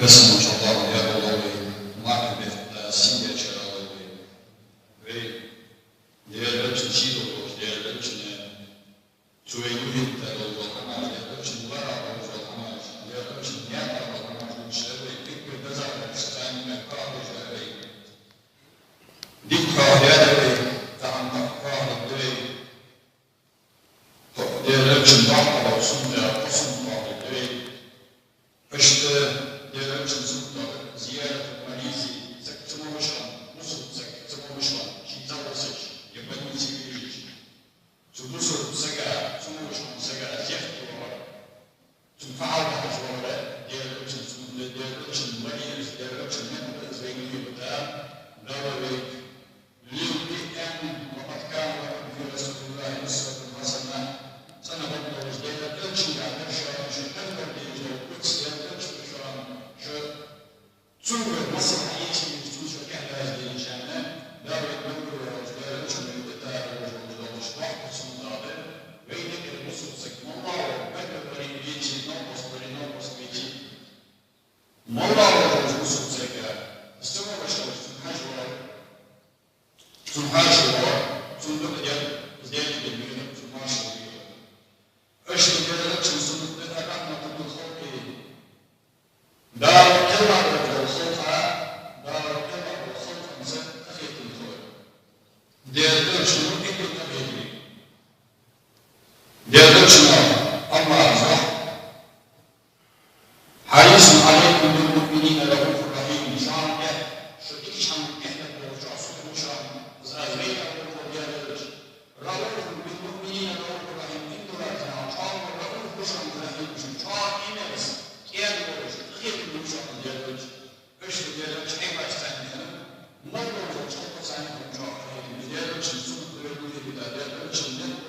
Köszönöm sok valami adódói, Martin signature adódói. Det är löpsen sidor, det är löpsen tueluhitta adódó, det är löpsen vara adódó, det är löpsen hjärta adódó, det är mycket bezarat, stäng med kabel, ditt kabel, det är löpsen bakåt, som det är kosmokabel, först det är löpsen som زيادة الماليزي سكتما وشرا مصر سكتما وشرا شيزا وسج يبني سيجيج تبصر سجا ثم وشرا سجا زيادة وراء تنفعل بحجوة ديالوجن ديالوجن ماليز ديالوجن من زيني بتاع نووي ليوبي أن وقد كان في رسول الله أسوة حسنة سنة بلوج ديالوجن على الشارع شكلها ديالوجن قدس ديالوجن Zunge Wasser einziehen, zu verkehren, die ich kenne, damit nur der schon mit der Sport zum Teil, wenig muss sich Mollauer, wenn wir in die Nordostwege, Mollauer muss sich zum Hajjwar, zum Dukjan, sehr viel Mühe zum Marschwege. Östlich der Letzten sind der Agama und Hockey. Da الله حريص عليكم بالمؤمنين رؤوف رحيم شان شديد شان احنا بنرجع صوت شان زي رؤوف بالمؤمنين رؤوف رحيم ان راجع شان رؤوف شان رحيم شان انس كان غير شان ديالك ايش ديالك اي ما تستعمل مرة وشوف صانع جاهل ديالك شنو ديالك ديالك شنو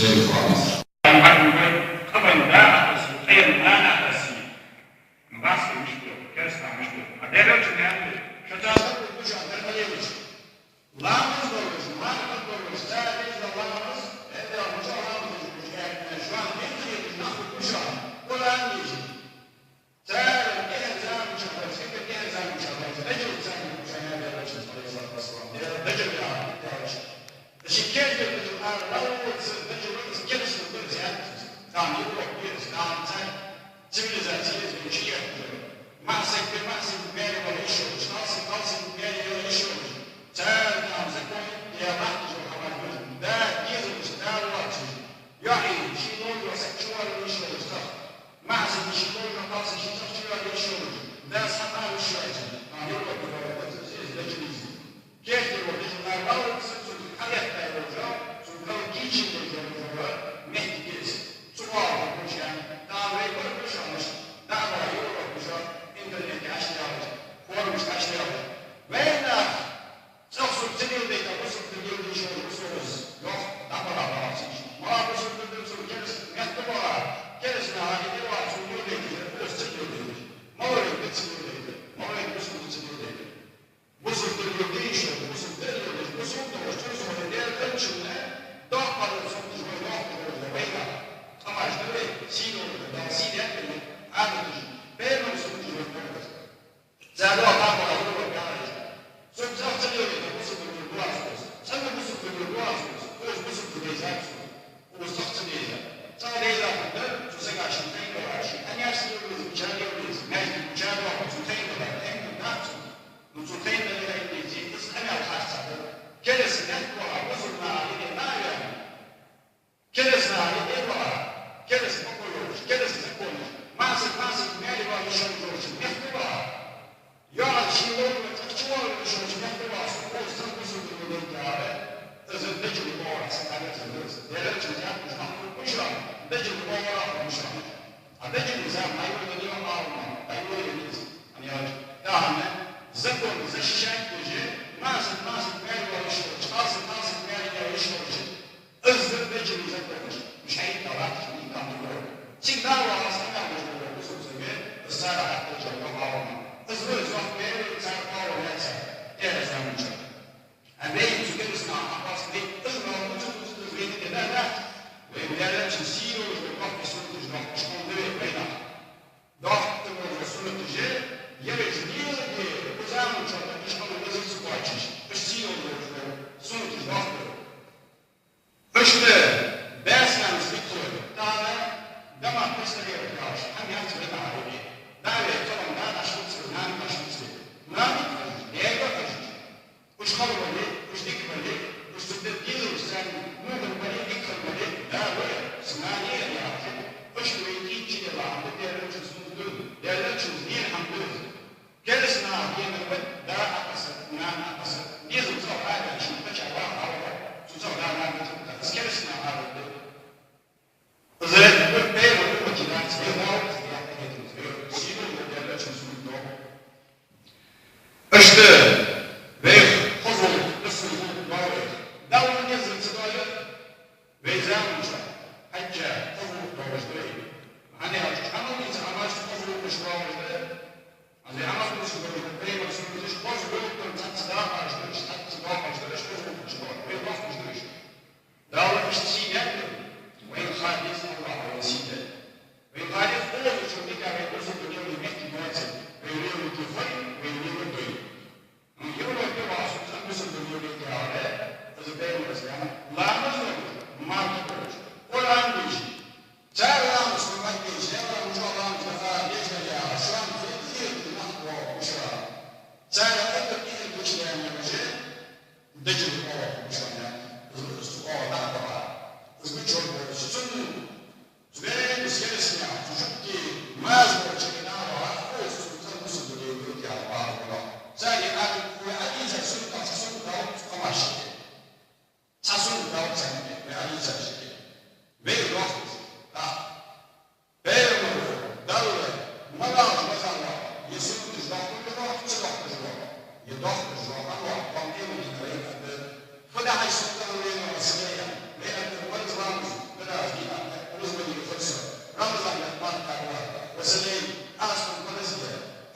سيد خالص.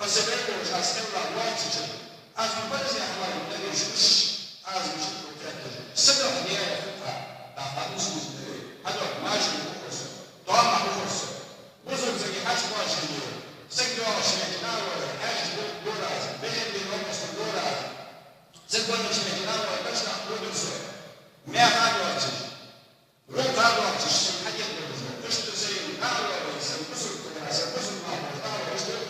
وسبعين أستمر واجد از مبارزة أحوال النبي شمش از مشت وكاتب سبع نهاية فترة بعد مسلم هذا ماشي بخص طعم بخص وصل زي حاج ماشي سكوا شمعنا ولا حاج دوراز بين بينهم دوراز سكوا شمعنا ولا بس نقول بسوا ما هذا وقت روح هذا وقت الشيء حاجة بس تسوي هذا ولا يسوي بس دوراز بس ما هذا بس دوراز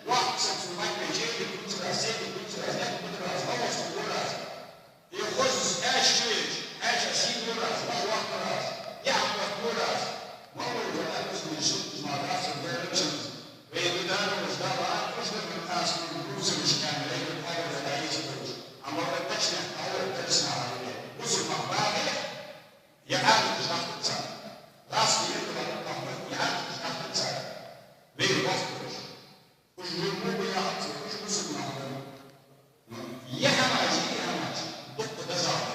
واحد سنة ما يجي يكون راسين يكون راسين يكون راس ما هو سكون راس يخص ايش شيء ايش شيء راس ما هو راس يعمل سكون راس ما هو الجمال بس من شوف مع راس الدرجة ويبدأ وجدار مش من الناس من الروس مش كامل لكن هذا لا يجوز أما التشنع أو التشنع عليه وصل مع بعض يعمل تشنع تسعة راس يقدر يعمل تشنع تسعة بين وقت وجنوب يعطي وش مسلم على يحماج ضد دزعه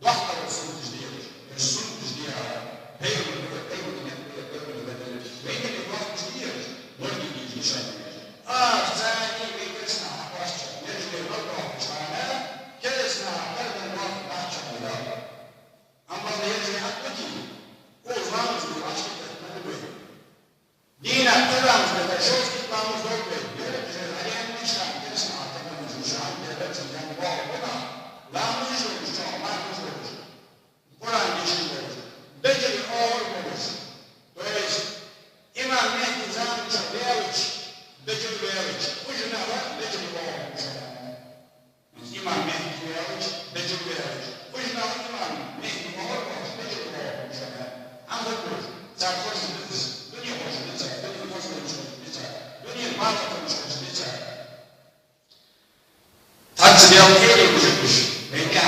ضغط الرسول تجديد الرسول تجديد هي بين الإضافة تجديد ورد يجي شيء ثاني بيكسنا حواش يجري الربع شعنا كسنا قلب الوقت بعد شعنا أما لا يجري حقتي وزارة العشق دينا ترى بتشوف كلام زوجي يرجع عليهم مشان تسمع تكلم مشان تبتسم يعني واو لا مش ما مش القرآن يشيل بجري أول مش تويش إمام مهدي زمان شبيرش بجري بيرش وجنا بجري واو مش إمام مهدي بيرش بجري بيرش وجنا إمام مهدي واو بجري واو مش عم بقول تعرفون الدنيا مش الدنيا ما تكونش تحت بيوكيل وجبش بيني